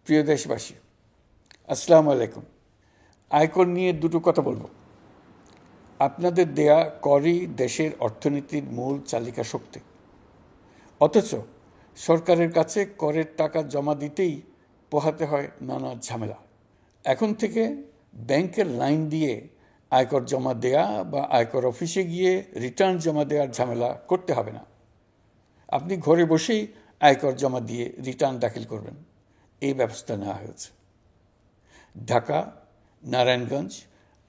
প্রিয় দেশবাসী, আসসালামু আলাইকুম। আয়কর নিয়ে দুটো কথা বলবো। আপনাদের দেয়া করই দেশের অর্থনীতির মূল চালিকা শক্তি, অথচ সরকারের কাছে করের টাকা জমা দিতেই পোহাতে হয় নানা ঝামেলা। এখন থেকে ব্যাংকের লাইন দিয়ে আয়কর জমা দেয়া বা আয়কর অফিসে গিয়ে রিটার্ন জমা দেওয়ার ঝামেলা করতে হবে না। আপনি ঘরে বসেই আয়কর জমা দিয়ে রিটার্ন দাখিল করবেন, এই ব্যবস্থা নেওয়া হয়েছে। ঢাকা, নারায়ণগঞ্জ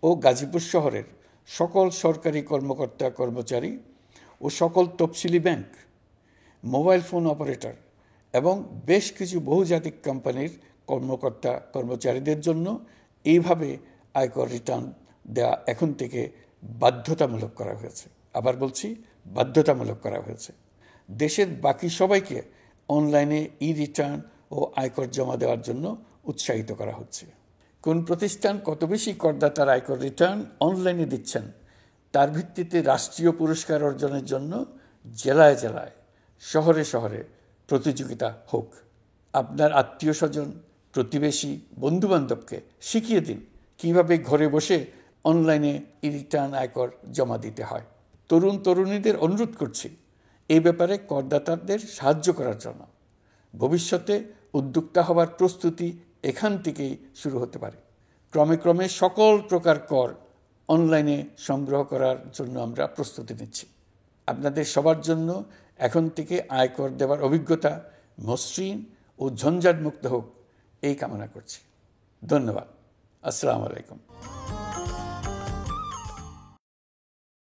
ও গাজীপুর শহরের সকল সরকারি কর্মকর্তা কর্মচারী ও সকল তফসিলি ব্যাংক, মোবাইল ফোন অপারেটর এবং বেশ কিছু বহুজাতিক কোম্পানির কর্মকর্তা কর্মচারীদের জন্য এইভাবে আয়কর রিটার্ন দেওয়া এখন থেকে বাধ্যতামূলক করা হয়েছে। আবার বলছি, বাধ্যতামূলক করা হয়েছে। দেশের বাকি সবাইকে অনলাইনে রিটার্ন ও আয়কর জমা দেওয়ার জন্য উৎসাহিত করা হচ্ছে। কোন প্রতিষ্ঠান কত বেশি করদাতার আয়কর রিটার্ন অনলাইনে দিচ্ছেন তার ভিত্তিতে রাষ্ট্রীয় পুরস্কার অর্জনের জন্য জেলায় জেলায়, শহরে শহরে প্রতিযোগিতা হোক। আপনার আত্মীয় স্বজন, প্রতিবেশী, বন্ধুবান্ধবকে শিখিয়ে দিন কিভাবে ঘরে বসে অনলাইনে রিটার্ন আয়কর জমা দিতে হয়। তরুণ তরুণীদের অনুরোধ করছি এই ব্যাপারে করদাতাদের সাহায্য করার জন্য। ভবিষ্যতে উদ্যোক্তা হবার প্রস্তুতি এখান থেকেই শুরু হতে পারে। ক্রমে ক্রমে সকল প্রকার কর অনলাইনে সংগ্রহ করার জন্য আমরা প্রস্তুতি নিচ্ছি। আপনাদের সবার জন্য এখন থেকে আয়কর দেওয়ার অভিজ্ঞতা মসৃণ ও ঝঞ্ঝাটমুক্ত হোক, এই কামনা করছি। ধন্যবাদ। আসসালামু আলাইকুম।